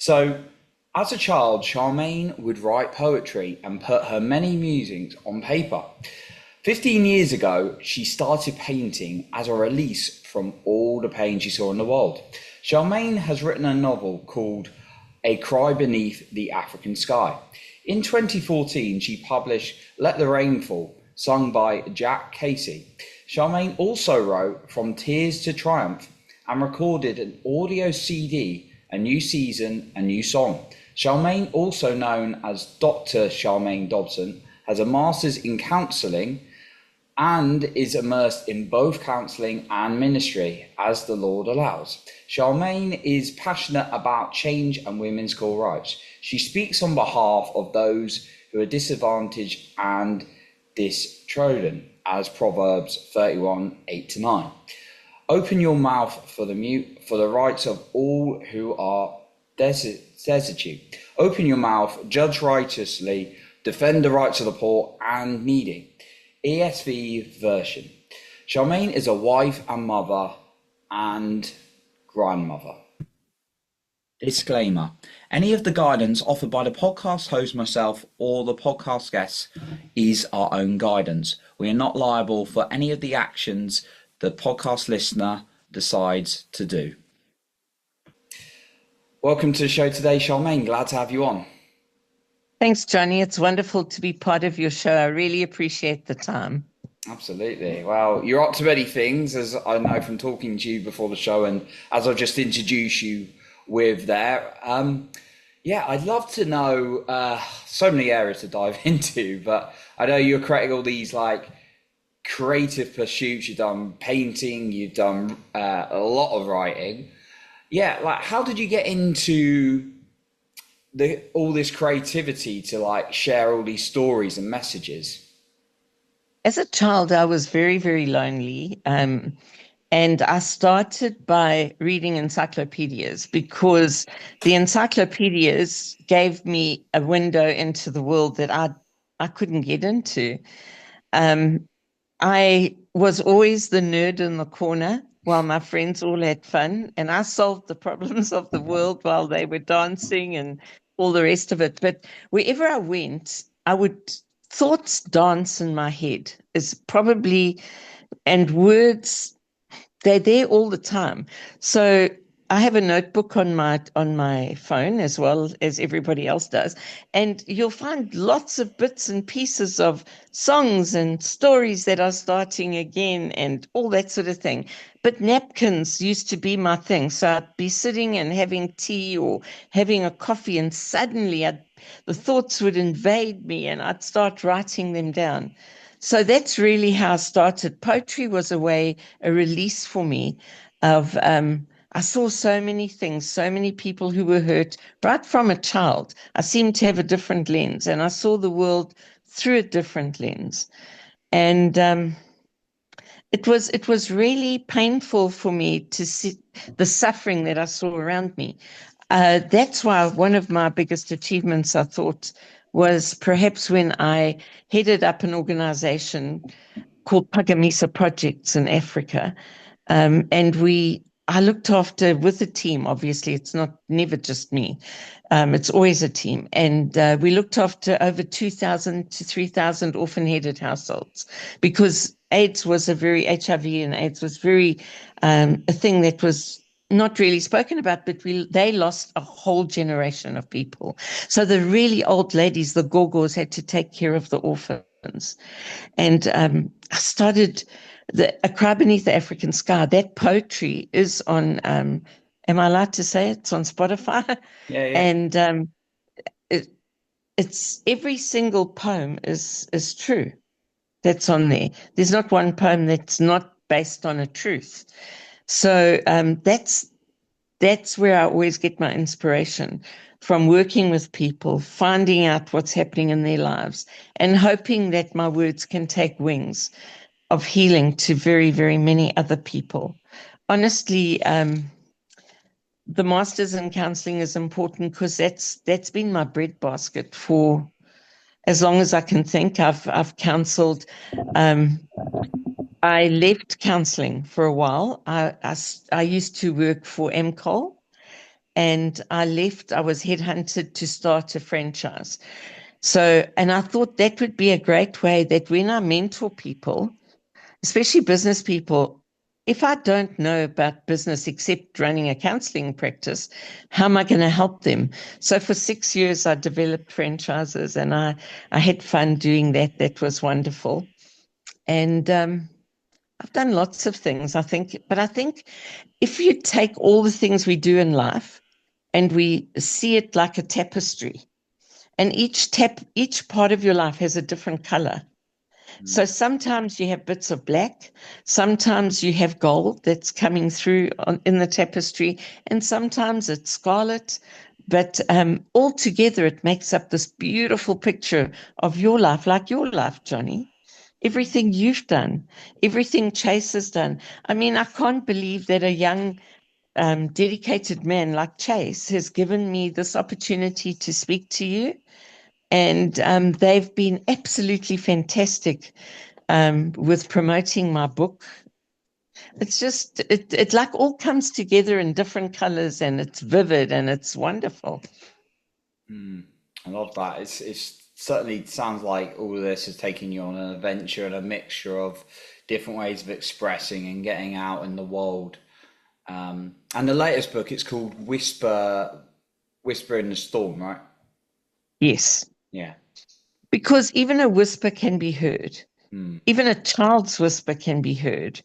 So, as a child, Charmaine would write poetry and put her many musings on paper. 15 years ago, she started painting as a release from all the pain she saw in the world. Charmaine has written a novel called A Cry Beneath the African Sky. In 2014, she published Let the Rain Fall, sung by Jack Casey. Charmaine also wrote From Tears to Triumph and recorded an audio CD, A New Season, A New Song. Sharmaine, also known as Dr. Sharmaine Dobson, has a master's in counselling and is immersed in both counselling and ministry as the Lord allows. Sharmaine is passionate about change and women's core rights. She speaks on behalf of those who are disadvantaged and distrodden, as Proverbs 31, 8-9. Open your mouth for the mute, for the rights of all who are destitute. Open your mouth, judge righteously, defend the rights of the poor and needy. ESV version. Charmaine is a wife and mother and grandmother. Disclaimer. Any of the guidance offered by the podcast host, myself, or the podcast guests is our own guidance. We are not liable for any of the actions the podcast listener decides to do. Welcome to the show today, Sharmaine. Glad to have you on. Thanks, Johnny. It's wonderful to be part of your show. I really appreciate the time. Absolutely. Well, you're up to many things, as I know from talking to you before the show, and as I've just introduced you with there. I'd love to know so many areas to dive into, but I know you're creating all these creative pursuits. You've done painting, you've done a lot of writing. How did you get into all this creativity to share all these stories and messages? As a child, I was very, very lonely. And I started by reading encyclopedias because the encyclopedias gave me a window into the world that I couldn't get into. I was always the nerd in the corner while my friends all had fun, and I solved the problems of the world while they were dancing and all the rest of it. But wherever I went, thoughts dance in my head is probably, and words, they're there all the time. So I have a notebook on my phone as well as everybody else does, and you'll find lots of bits and pieces of songs and stories that are starting again and all that sort of thing. But napkins used to be my thing. So I'd be sitting and having tea or having a coffee, and suddenly the thoughts would invade me and I'd start writing them down. So that's really how I started. Poetry was a release for me of I saw so many things, so many people who were hurt right from a child. I seemed to have a different lens, and I saw the world through a different lens. And it was really painful for me to see the suffering that I saw around me. That's why one of my biggest achievements, I thought, was perhaps when I headed up an organization called Pagamisa Projects in Africa. I looked after with a team. Obviously, it's never just me. It's always a team. And we looked after over 2,000 to 3,000 orphan-headed households because HIV and AIDS was very a thing that was not really spoken about, but they lost a whole generation of people. So the really old ladies, the gorgors, had to take care of the orphans. And I started A Cry Beneath the African Sky. That poetry is on, am I allowed to say it's on Spotify? Yeah. And it's every single poem is true that's on there. There's not one poem that's not based on a truth. So that's where I always get my inspiration, from working with people, finding out what's happening in their lives, and hoping that my words can take wings of healing to very, very many other people. Honestly, the Masters in Counselling is important because that's been my breadbasket for as long as I can think. I've counselled. I left counselling for a while. I used to work for MCOL, and I left. I was headhunted to start a franchise. So, and I thought that would be a great way that when I mentor people, especially business people, if I don't know about business except running a counseling practice, how am I going to help them? So for 6 years, I developed franchises and I had fun doing that. That was wonderful. And I've done lots of things, I think. But I think if you take all the things we do in life and we see it like a tapestry, and each part of your life has a different color. So sometimes you have bits of black, sometimes you have gold that's coming through in the tapestry, and sometimes it's scarlet. But all together, it makes up this beautiful picture of your life, like your life, Johnny. Everything you've done, everything Chase has done. I mean, I can't believe that a young, dedicated man like Chase has given me this opportunity to speak to you. And they've been absolutely fantastic with promoting my book. It's just it like all comes together in different colors and it's vivid and it's wonderful. I love that. It's certainly sounds like all of this has taken you on an adventure and a mixture of different ways of expressing and getting out in the world. And the latest book, it's called Whisper in the Storm, right? Yes, Yeah. because even a whisper can be heard. Even a child's whisper can be heard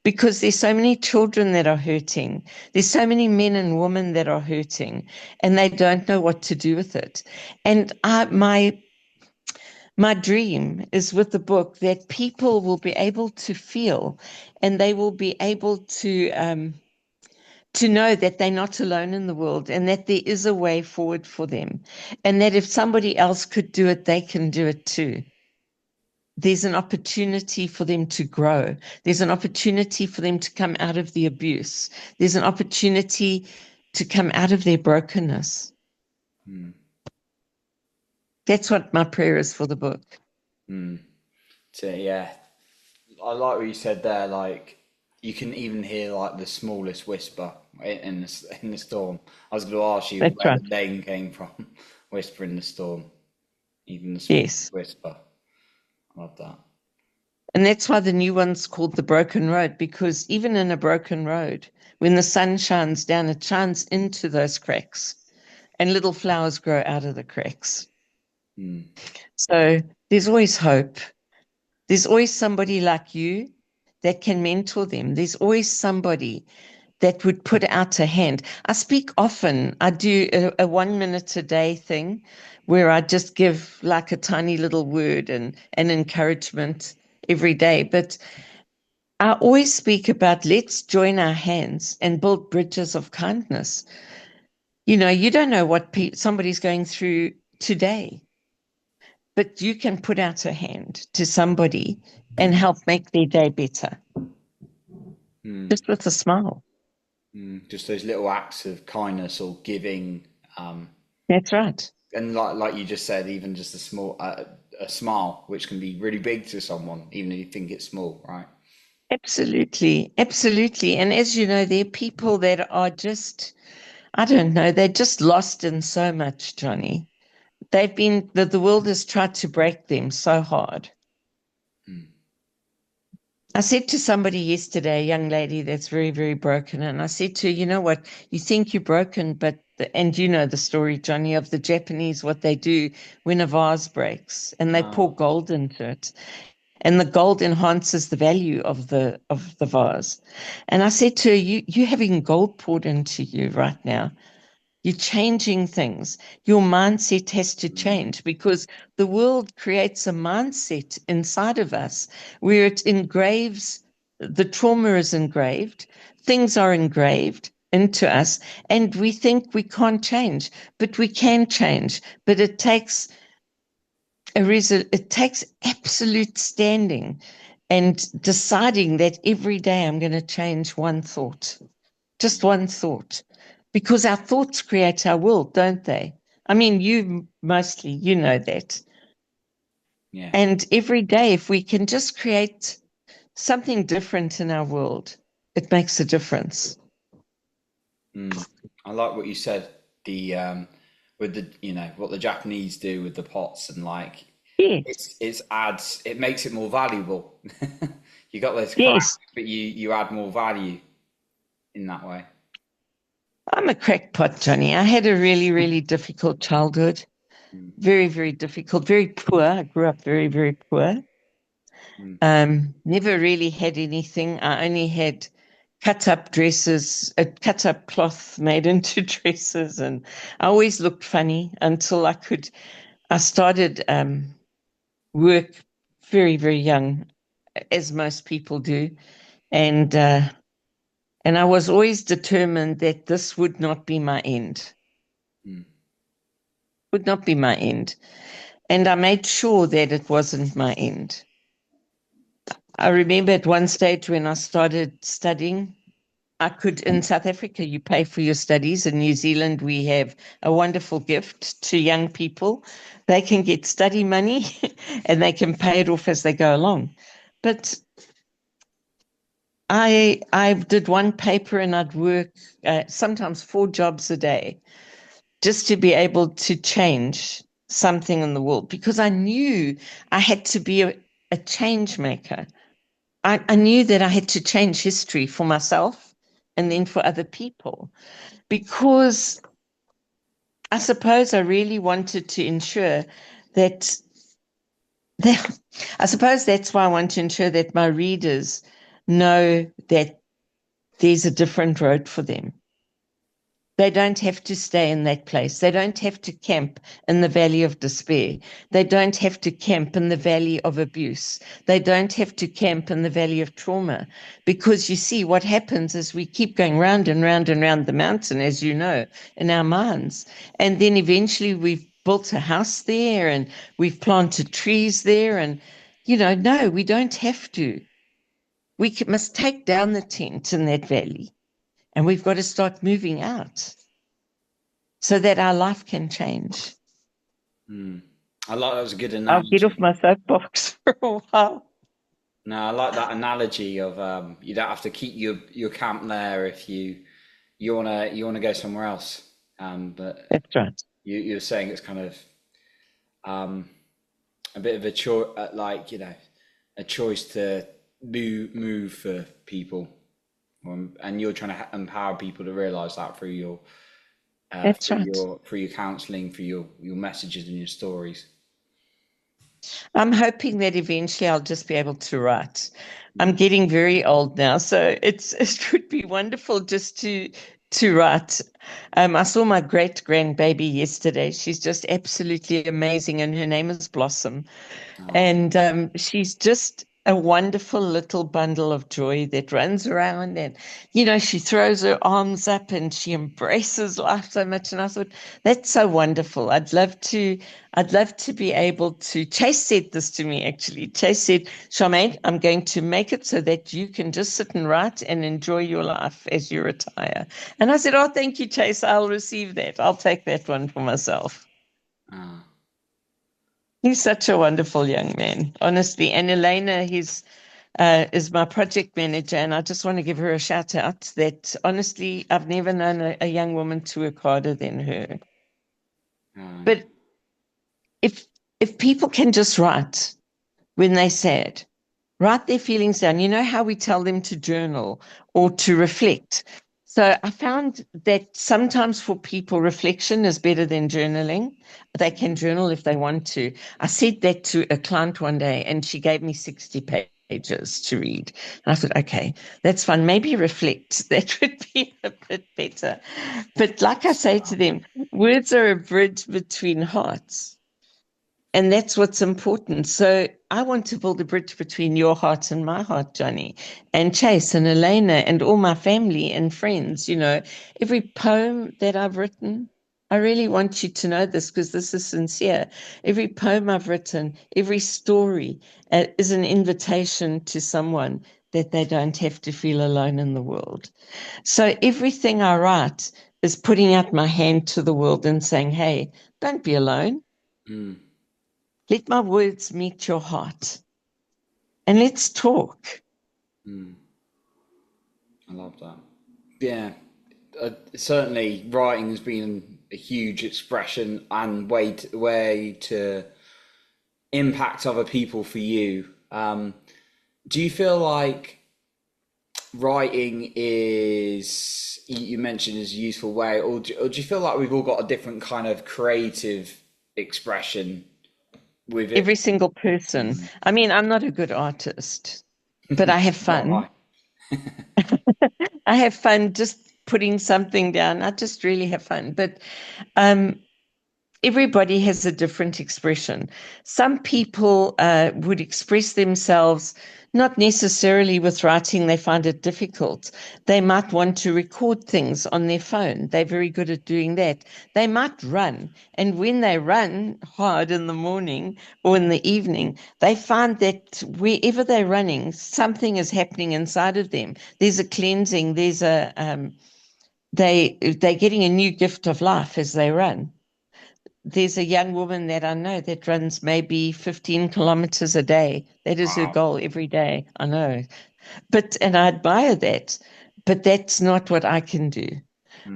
because there's so many children that are hurting. There's so many men and women that are hurting and they don't know what to do with it. And my dream is with the book that people will be able to feel and they will be able to know that they're not alone in the world and that there is a way forward for them. And that if somebody else could do it, they can do it too. There's an opportunity for them to grow. There's an opportunity for them to come out of the abuse. There's an opportunity to come out of their brokenness. That's what my prayer is for the book. So yeah, I like what you said there. Like you can even hear like the smallest whisper in the storm. I was going to ask you That's where right. the name came from. Whisper in the storm, even the smallest Yes. whisper. I love that. And that's why the new one's called The Broken Road, because even in a broken road, when the sun shines down, it shines into those cracks and little flowers grow out of the cracks. So there's always hope. There's always somebody like you that can mentor them. There's always somebody that would put out a hand. I speak often. I do a 1 minute a day thing where I just give like a tiny little word and an encouragement every day. But I always speak about let's join our hands and build bridges of kindness. You know, you don't know what somebody's going through today, but you can put out a hand to somebody and help make their day better just with a smile. Just those little acts of kindness or giving, That's right. and like you just said, even just a smile, which can be really big to someone, even if you think it's small, right? Absolutely. Absolutely. And as you know, there are people that are just, I don't know, they're just lost in so much, Johnny. They've been, the world has tried to break them so hard. I said to somebody yesterday, a young lady that's very, very broken, and I said to her, you know what, you think you're broken, but, and you know the story, Johnny, of the Japanese, what they do when a vase breaks and they pour gold into it. And the gold enhances the value of the vase. And I said to her, you're having gold poured into you right now. You're changing things. Your mindset has to change because the world creates a mindset inside of us where it engraves, the trauma is engraved, things are engraved into us, and we think we can't change, but we can change. But it takes it takes absolute standing and deciding that every day I'm going to change one thought, just one thought, because our thoughts create our world, don't they? I mean, you mostly, you know that. Yeah. And every day, if we can just create something different in our world, it makes a difference. I like what you said. The with the what the Japanese do with the pots and like Yes, it's adds it makes it more valuable. You got this craft, yes. but you add more value in that way. I'm a crackpot, Johnny. I had a really, really difficult childhood. Mm, Very, very difficult, very poor. I grew up very, very poor. mm, Never really had anything. I only had cut up dresses, cut up cloth made into dresses, and I always looked funny until I started work very, very young, as most people do, and and I was always determined that this would not be my end. mm, Would not be my end, and I made sure that it wasn't my end. I remember at one stage when I started studying, in South Africa, you pay for your studies. In New Zealand, we have a wonderful gift to young people. They can get study money and they can pay it off as they go along. But I did one paper and I'd work sometimes 4 jobs a day just to be able to change something in the world because I knew I had to be a change maker. I knew that I had to change history for myself and mm, then for other people because I suppose I really wanted to ensure that, that I suppose that's why I want to ensure that my readers know that there's a different road for them. They don't have to stay in that place. They don't have to camp in the valley of despair. They don't have to camp in the valley of abuse. They don't have to camp in the valley of trauma. Because you see, what happens is we keep going round and round and round the mountain, as you know, in our minds. And then eventually we've built a house there and we've planted trees there. And, no, we don't have to. Must take down the tent in that valley and we've got to start moving out so that our life can change. mm. I like that was a good I'll get off analogy. my soapbox for a while. No, I like that analogy of you don't have to keep your camp there if you wanna go somewhere else. But That's right. you're saying it's kind of um, a bit of a choice, like a choice to move for people, and you're trying to empower people to realize that through your That's right. counselling, through your messages and your stories. I'm hoping that eventually I'll just be able to write. I'm Mm. getting very old now, so it would be wonderful just to write. I saw my great grandbaby yesterday. She's just absolutely amazing, and her name is Blossom. Oh, And she's just a wonderful little bundle of joy that runs around and, she throws her arms up and she embraces life so much. And I thought, that's so wonderful. I'd love to be able to. Chase said this to me actually. Chase said, Charmaine, I'm going to make it so that you can just sit and write and enjoy your life as you retire. And I said, oh, thank you, Chase. I'll receive that. I'll take that one for myself. ah, He's such a wonderful young man, honestly. And Elena, is my project manager, and I just want to give her a shout out that honestly, I've never known a young woman to work harder than her. right. But if if people can just write when they're sad, write their feelings down. You know how we tell them to journal or to reflect. So I found that sometimes for people, reflection is better than journaling. They can journal if they want to. I said that to a client one day, and she gave me 60 pages to read. And I thought, okay, that's fun. Maybe reflect. That would be a bit better. But like I say to them, words are a bridge between hearts. And that's what's important. So I want to build a bridge between your heart and my heart, Johnny, and Chase and Elena and all my family and friends. Every poem that I've written, I really want you to know this because this is sincere. Every poem I've written, every story is an invitation to someone that they don't have to feel alone in the world. So everything I write is putting out my hand to the world and saying, hey, don't be alone. Mm, Let my words meet your heart and let's talk. mm, I love that. Yeah, certainly writing has been a huge expression and way to impact other people for you. Do you feel like writing is, you mentioned, is a useful way, or do you feel like we've all got a different kind of creative expression with Every it? single person. I mean, I'm not a good artist, but I have Not am fun. I. I have fun just putting something down. I just really have fun. But um, everybody has a different expression. Some people would express themselves not necessarily with writing, they find it difficult. They might want to record things on their phone. They're very good at doing that. They might run. And when they run hard in the morning or in the evening, they find that wherever they're running, something is happening inside of them. There's a cleansing, there's a they're getting a new gift of life as they run. There's a young woman that I know that runs maybe 15 kilometers a day. That is her Wow. goal every day. I know. And I admire that. But that's not what I can do.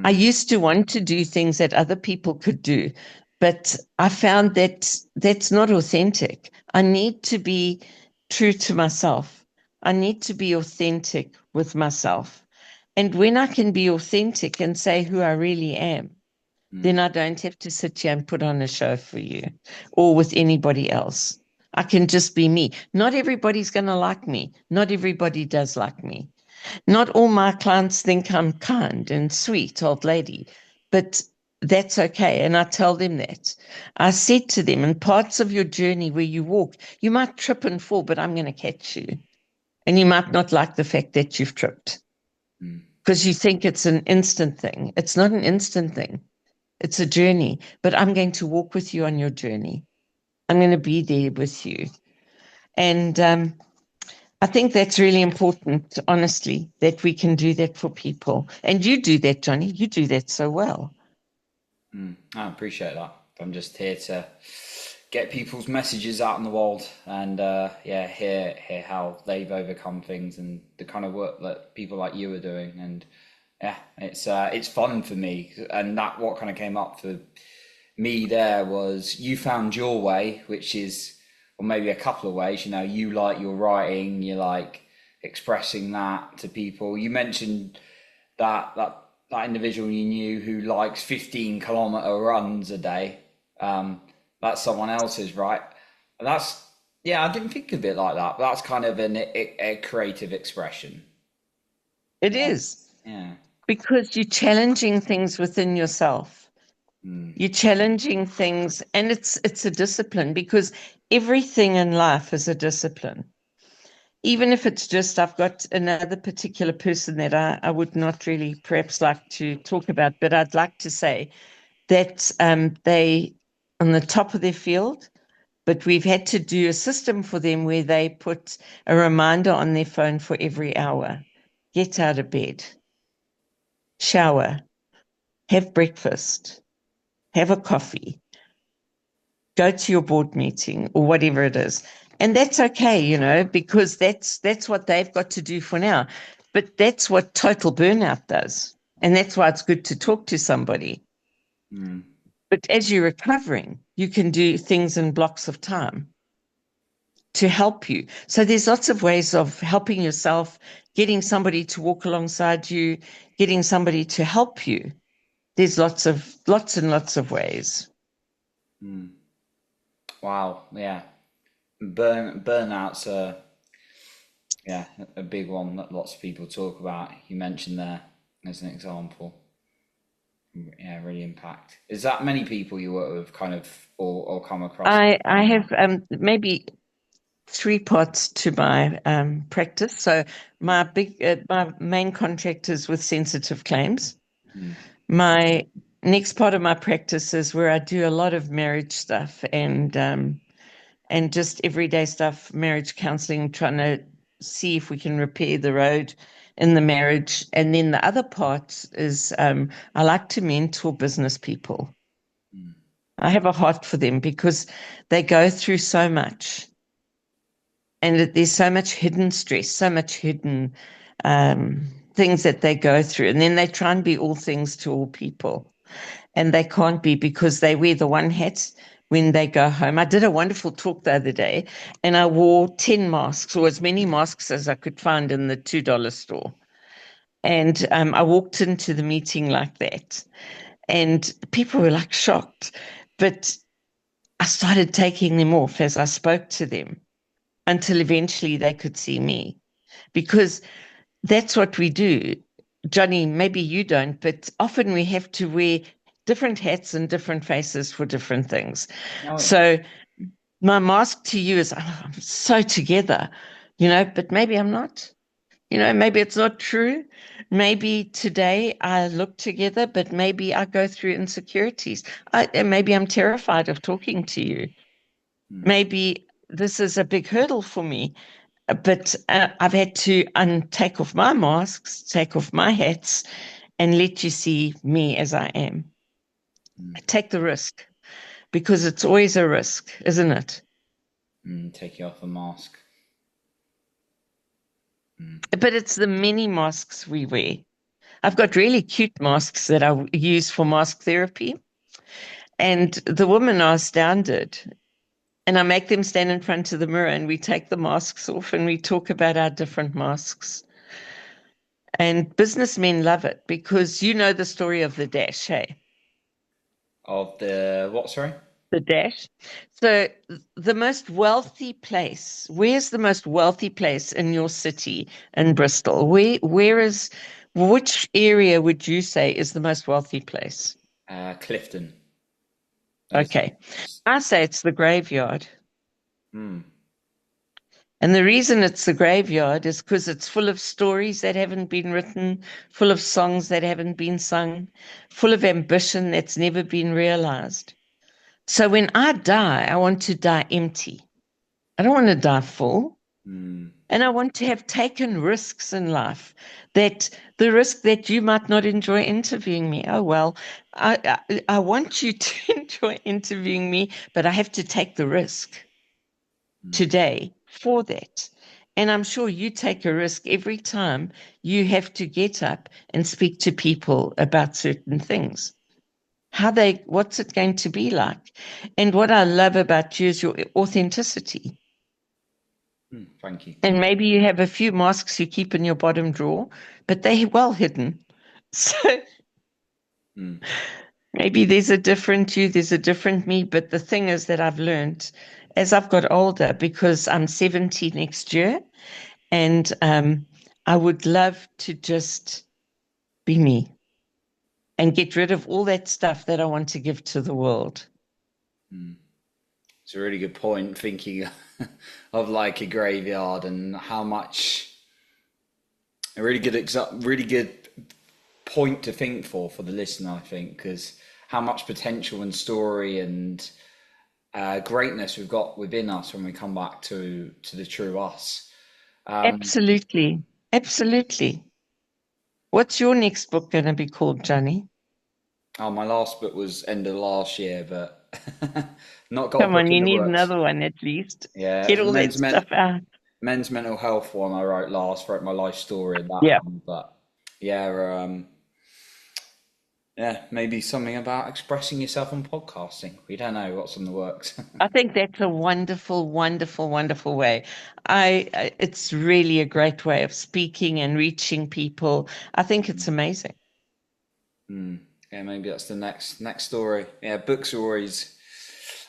I Mm, used to want to do things that other people could do, but I found that that's not authentic. I need to be true to myself. I need to be authentic with myself. And when I can be authentic and say who I really am, mm, then I don't have to sit here and put on a show for you or with anybody else. I can just be me. Not everybody's going to like me. Not everybody does like me. Not all my clients think I'm kind and sweet, old lady, but that's okay. And I tell them that. I said to them, in parts of your journey where you walk, you might trip and fall, but I'm going to catch you. And you might not like the fact that you've tripped mm, because you think it's an instant thing. It's not an instant thing. It's a journey, but I'm going to walk with you on your journey. I'm going to be there with you. And I think that's really important, honestly, that we can do that for people. And you do that, Johnny. You do that so well. mm. I appreciate that. I'm just here to get people's messages out in the world and yeah, hear how they've overcome things and the kind of work that people like you are doing. And yeah, it's fun for me. And that what kind of came up for me there was you found your way, which is, or maybe a couple of ways. You know, you like your writing, you like expressing that to people. You mentioned that individual you knew who likes 15-kilometer runs a day. That's someone else's, right? And that's, yeah, I didn't think of it like that, but that's kind of a creative expression. It Yeah, is yeah. because you're challenging things within yourself. Mm, You're challenging things, and it's a discipline because everything in life is a discipline. Even if it's just, I've got another particular person that I would not really perhaps like to talk about, but I'd like to say that they on the top of their field, but we've had to do a system for them where they put a reminder on their phone for every hour. Get out of bed, shower, have breakfast, have a coffee, go to your board meeting or whatever it is. And that's okay, because that's what they've got to do for now. But that's what total burnout does. And that's why it's good to talk to somebody. mm, But as you're recovering, you can do things in blocks of time to help you. So there's lots of ways of helping yourself, getting somebody to walk alongside you, getting somebody to help you. There's lots and lots of ways. mm. Wow, yeah. Burnout's yeah, a big one that lots of people talk about. You mentioned there as an example. Yeah, really impact. Is that many people you work with kind of or come across I like that? have maybe three parts to my practice. So my main contract is with sensitive claims. Mm, My next part of my practice is where I do a lot of marriage stuff and just everyday stuff, marriage counselling, trying to see if we can repair the road in the marriage. And then the other part is I like to mentor business people. mm, I have a heart for them because they go through so much and there's so much hidden stress, so much hidden things that they go through. And then they try and be all things to all people. And they can't be because they wear the one hat when they go home. I did a wonderful talk the other day and I wore 10 masks or as many masks as I could find in the $2 store. And I walked into the meeting like that. And people were like shocked. But I started taking them off as I spoke to them until eventually they could see me. Because that's what we do. Johnny, maybe you don't, but often we have to wear different hats and different faces for different things. Oh yeah. So my mask to you is I'm so together, but maybe I'm not. Maybe it's not true. Maybe today I look together, but maybe I go through insecurities. Maybe I'm terrified of talking to you. Mm, Maybe this is a big hurdle for me, but I've had to take off my masks, take off my hats, and let you see me as I am. mm, Take the risk because it's always a risk, isn't it? taking off a mask. Mm. But it's the many masks we wear. I've got really cute masks that I use for mask therapy. And the women are astounded. And I make them stand in front of the mirror and we take the masks off and we talk about our different masks. And businessmen love it because you know the story of the dash, hey? Of the what? Sorry. The dash. So the most wealthy place, where's the most wealthy place in your city in Bristol? Which area would you say is the most wealthy place? Clifton. Those Okay. areas. I say it's the graveyard. Mm, And the reason it's the graveyard is because it's full of stories that haven't been written, full of songs that haven't been sung, full of ambition that's never been realized. So when I die, I want to die empty. I don't want to die full. mm, And I want to have taken risks in life that the risk that you might not enjoy interviewing me. Oh, well, I want you to enjoy interviewing me, but I have to take the risk mm, today for that. And I'm sure you take a risk every time you have to get up and speak to people about certain things. What's it going to be like? And what I love about you is your authenticity. thank you. And maybe you have a few masks you keep in your bottom drawer, but they're well hidden. So Mm, maybe there's a different you, there's a different me. But the thing is that I've learned as I've got older, because I'm 70 next year, and I would love to just be me and get rid of all that stuff that I want to give to the world. mm. It's a really good point. Thinking of like a graveyard and how much a really good point to think for the listener. I think because how much potential and story and greatness we've got within us when we come back to the true us. Um, Absolutely. Absolutely. What's your next book going to be called, Johnny? oh, my last book was end of last year, but not got a Come book on, in you the need works. another one at least. Yeah, it Get was a all that stuff out. men's mental health one I wrote last, wrote my life story in that Yeah. one. But yeah, yeah, maybe something about expressing yourself on podcasting. We don't know what's in the works. I think that's a wonderful, wonderful, wonderful way. It's really a great way of speaking and reaching people. I think it's amazing. Hmm. Yeah, maybe that's the next story. Yeah, books are always.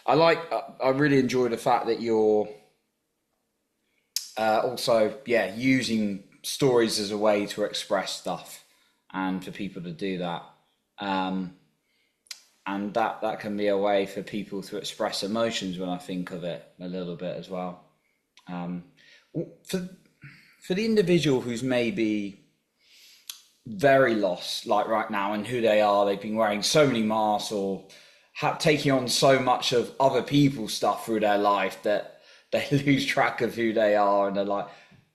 I really enjoy the fact that you're also using stories as a way to express stuff and for people to do that. Um, and that can be a way for people to express emotions when I think of it a little bit as well. Um, for for the individual who's maybe very lost, like right now, and who they are, they've been wearing so many masks or taking on so much of other people's stuff through their life that they lose track of who they are, and they're like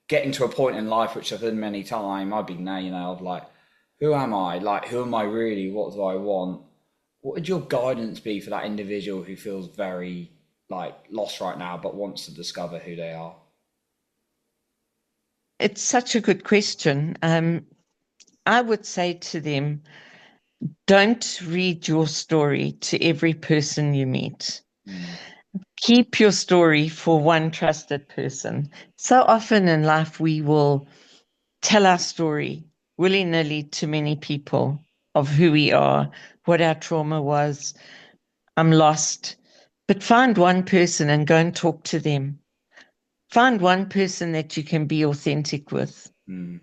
getting to a point in life, which I've done many times. I've been there, of like, who am I? Like, who am I really? What do I want? What would your guidance be for that individual who feels very like lost right now, but wants to discover who they are? It's such a good question. I would say to them, don't read your story to every person you meet. Mm, Keep your story for one trusted person. So often in life, we will tell our story willy-nilly to many people of who we are, what our trauma was. I'm lost. But find one person and go and talk to them. Find one person that you can be authentic with. mm,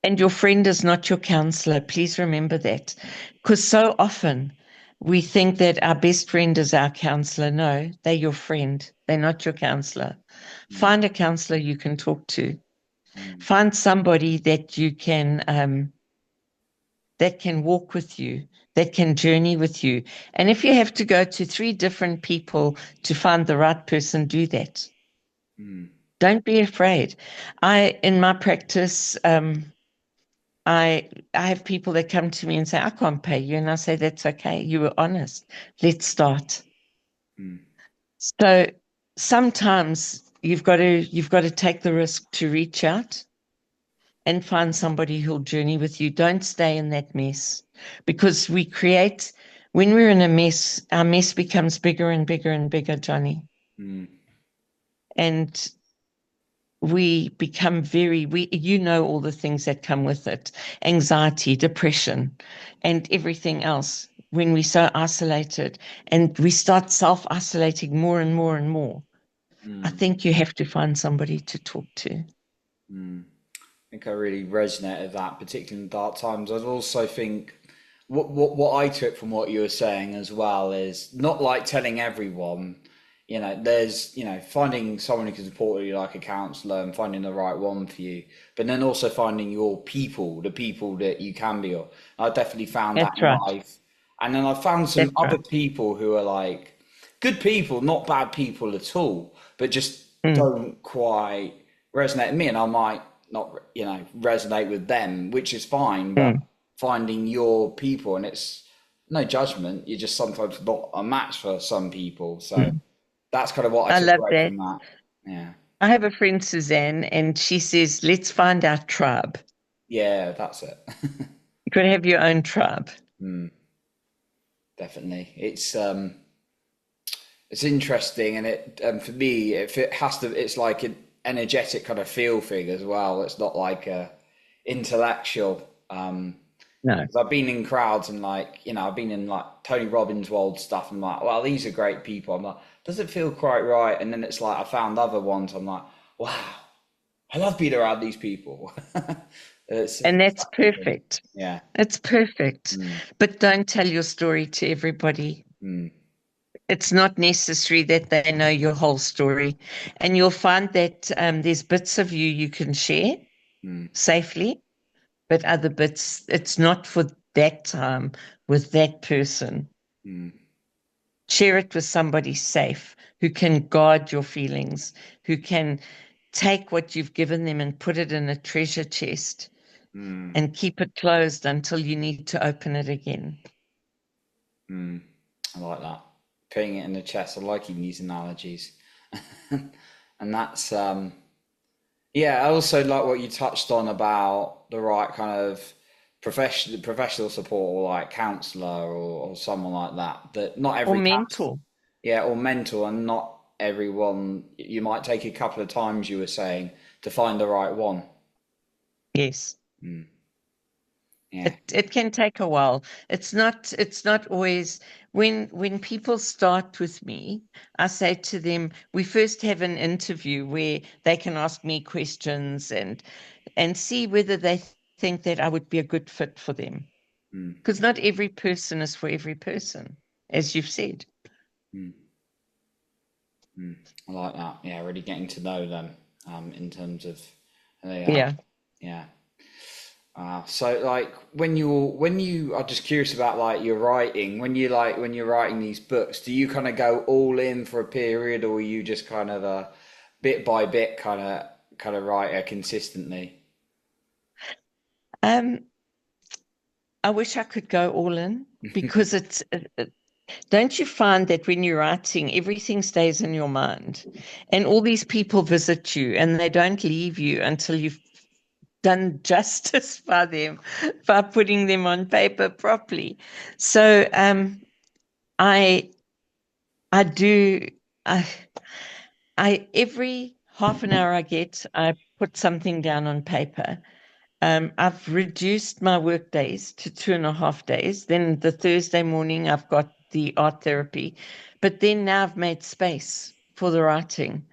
And your friend is not your counselor. Please remember that. Because so often we think that our best friend is our counselor. No, they're your friend. They're not your counselor. mm, Find a counselor you can talk to. mm, Find somebody that can walk with you, that can journey with you. And if you have to go to 3 different people to find the right person, do that. mm, Don't be afraid. In my practice, I have people that come to me and say, I can't pay you. And I say, that's okay. You were honest. Let's start. mm, So sometimes you've got to take the risk to reach out and find somebody who'll journey with you. Don't stay in that mess because when we're in a mess, our mess becomes bigger and bigger and bigger, Johnny. mm, And we become you know, all the things that come with it, anxiety, depression, and everything else when we're so isolated and we start self-isolating more and more and more. I mm, think you have to find somebody to talk to. mm. I think I really resonate with that, particularly in dark times. I'd also think what I took from what you were saying as well is not like telling everyone, there's, finding someone who can support you like a counselor and finding the right one for you, but then also finding your people, the people that you can be. I definitely found that That's in right. life. And then I found some That's other right. people who are like good people, not bad people at all, but just Mm, don't quite resonate with me. And I might not, resonate with them, which is fine, but mm, finding your people, and it's no judgment, you're just sometimes not a match for some people. So mm. that's kind of what I I took love away that. from that. Yeah. I have a friend, Suzanne, and she says, let's find our tribe. Yeah, that's it. You could have your own tribe. Mm, definitely. It's interesting, and for me, it has to. It's like an energetic kind of feel thing as well. It's not like a intellectual. 'Cause No. I've been in crowds and like I've been in like Tony Robbins world stuff. I'm like, well, these are great people. I'm like, does it feel quite right? And then it's like I found other ones. I'm like, wow, I love being around these people. It's And that's exactly the thing. perfect. Yeah. It's perfect. Mm, But don't tell your story to everybody. mm, It's not necessary that they know your whole story. And you'll find that there's bits of you can share mm, safely, but other bits, it's not for that time with that person. mm, Share it with somebody safe who can guard your feelings, who can take what you've given them and put it in a treasure chest mm, and keep it closed until you need to open it again. mm. I like that. Putting it in the chest. I like even these analogies. And that's yeah, I also like what you touched on about the right kind of professional support or like counselor or someone like that. That not Or every mentor. yeah, or mentor, and not everyone. You might take a couple of times, you were saying, to find the right one. Yes. Mm, yeah. It can take a while. It's not always when people start with me, I say to them, we first have an interview where they can ask me questions and see whether they think that I would be a good fit for them. Mm, Because not every person is for every person, as you've said. mm, mm. I like that. Yeah, really getting to know them in terms of who they are. Yeah. Yeah. So like when you are just curious about like your writing, when you're writing these books, do you kind of go all in for a period, or are you just kind of a bit by bit kind of writer consistently? Um, I wish I could go all in because don't you find that when you're writing, everything stays in your mind and all these people visit you and they don't leave you until you've done justice by them by putting them on paper properly. So I I do I I every half an hour I get, I put something down on paper. I've reduced my work days to 2.5 days. Then the Thursday morning, I've got the art therapy. But then now I've made space for the writing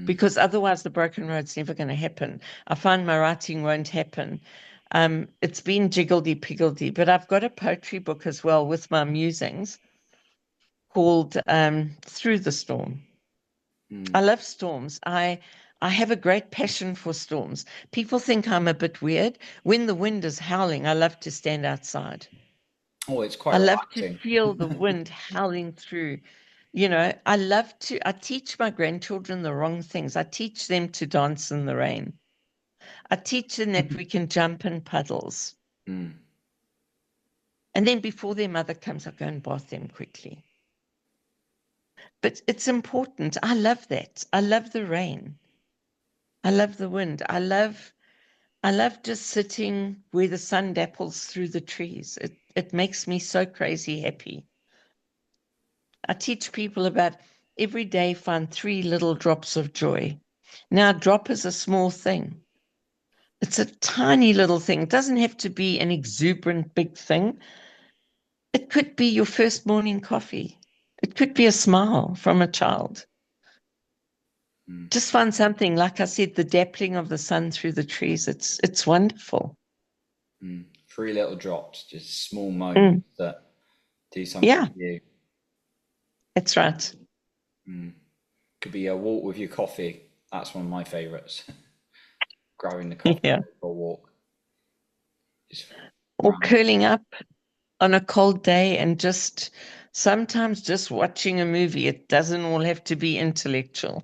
because otherwise the broken road's never going to happen. I find my writing won't happen. It's been jiggledy-piggledy, but I've got a poetry book as well with my musings called Through the Storm. I love storms. I have a great passion for storms. People think I'm a bit weird. When the wind is howling, I love to stand outside. Oh, it's quite I love to relaxing. feel the wind howling through. I teach my grandchildren the wrong things. I teach them to dance in the rain. I teach them that we can jump in puddles. Mm, And then before their mother comes, I go and bath them quickly. But it's important. I love that. I love the rain. I love the wind. I love just sitting where the sun dapples through the trees. It makes me so crazy happy. I teach people about every day find 3 little drops of joy. Now, a drop is a small thing. It's a tiny little thing. It doesn't have to be an exuberant big thing. It could be your first morning coffee. It could be a smile from a child. mm, Just find something, like I said, the dappling of the sun through the trees. It's wonderful. mm. Three little drops, just small Mm. moments that do something Yeah, for you. that's right. Could be a walk with your coffee. That's one of my favourites. Grabbing the coffee Yeah. for a walk. Just Or round. curling up on a cold day and just sometimes just watching a movie. It doesn't all have to be intellectual.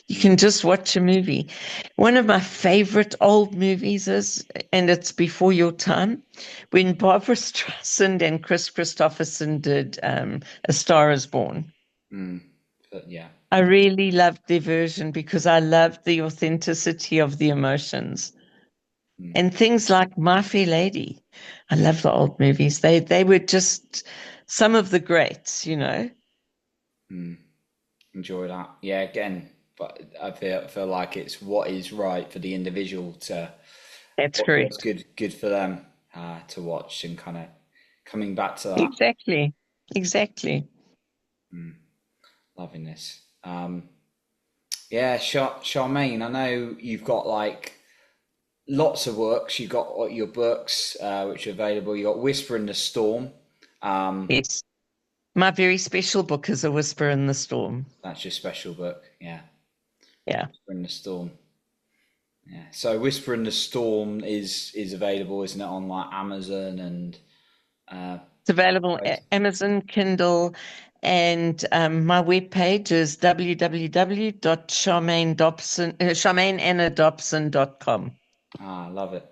You can Mm, just watch a movie. One of my favorite old movies is, and it's before your time, when Barbara Streisand and Chris Christopherson did A Star is Born. mm. But yeah. I really loved their version because I loved the authenticity of the emotions. Mm, And things like My Fair Lady. I love the old movies. They were just some of the greats. mm. Enjoy that. Yeah, again, but I feel like it's what is right for the individual to That's what's correct. good for them to watch and kind of coming back to that. Exactly. Exactly. Loving this. Yeah, Charmaine, I know you've got like lots of works. You've got your books, which are available. You got Whisper in the Storm. Yes. My very special book is A Whisper in the Storm. That's your special book. Yeah, Yeah. Whisper in the Storm. Yeah. So Whisper in the Storm is available, isn't it, on like Amazon and uh, It's available places? at Amazon, Kindle, and my webpage is www.charmainedobson.com. I love it.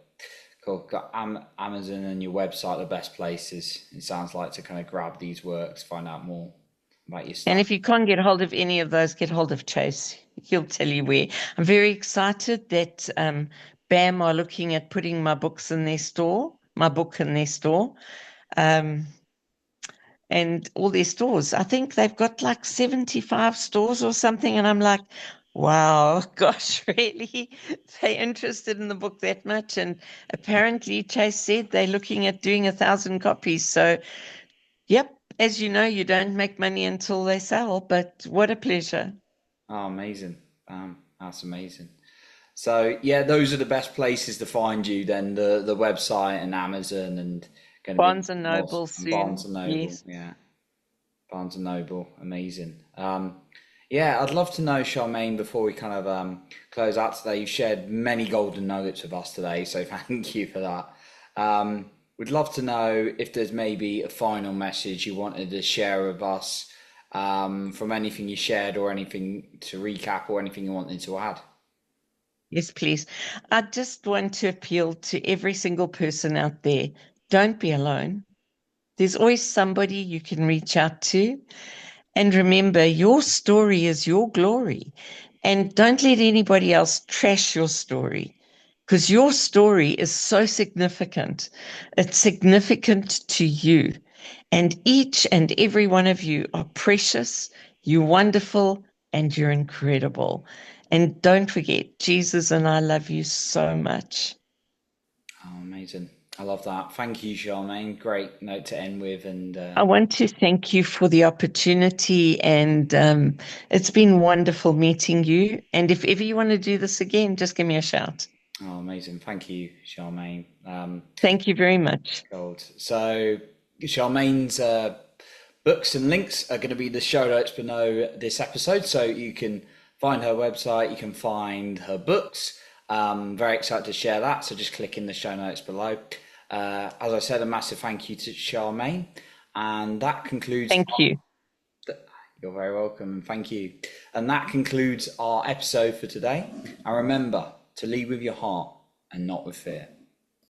Cool. Got Amazon and your website, the best places. It sounds like to kind of grab these works, find out more about your And stuff. if you can't get hold of any of those, get hold of Chase. He'll tell you where. I'm very excited that BAM are looking at putting my books in their store, my book in their store, um, and all their stores. I think they've got like 75 stores or something. And I'm like, wow, gosh, really? They're interested in the book that much. And apparently, Chase said they're looking at doing 1,000 copies. So, yep, as you know, you don't make money until they sell, but what a pleasure. Oh, amazing. That's amazing. So yeah, those are the best places to find you. Then the website and Amazon and going to be Barnes and lots Noble and Barnes soon. and Noble. Yes. Yeah, Barnes and Noble, amazing. Yeah, I'd love to know, Charmaine, before we kind of close out today. You've shared many golden nuggets with us today, so thank you for that. We'd love to know if there's maybe a final message you wanted to share with us from anything you shared or anything to recap or anything you wanted to add. Yes, please. I just want to appeal to every single person out there. Don't be alone. There's always somebody you can reach out to. And remember, your story is your glory. And don't let anybody else trash your story. because your story is so significant. It's significant to you. And each and every one of you are precious, you're wonderful, and you're incredible. And don't forget, Jesus and I love you so much. Oh, amazing. I love that. Thank you, Charmaine. Great note to end with. And I want to thank you for the opportunity, and it's been wonderful meeting you. And if ever you want to do this again, just give me a shout. oh, amazing. Thank you, Charmaine. Thank you very much. Gold. So, Charmaine's books and links are going to be the show notes below this episode. So you can find her website, you can find her books. Very excited to share that. So just click in the show notes below. As I said, a massive thank you to Charmaine. And that concludes. Thank you. You're very welcome. Thank you. And that concludes our episode for today. And remember to lead with your heart and not with fear.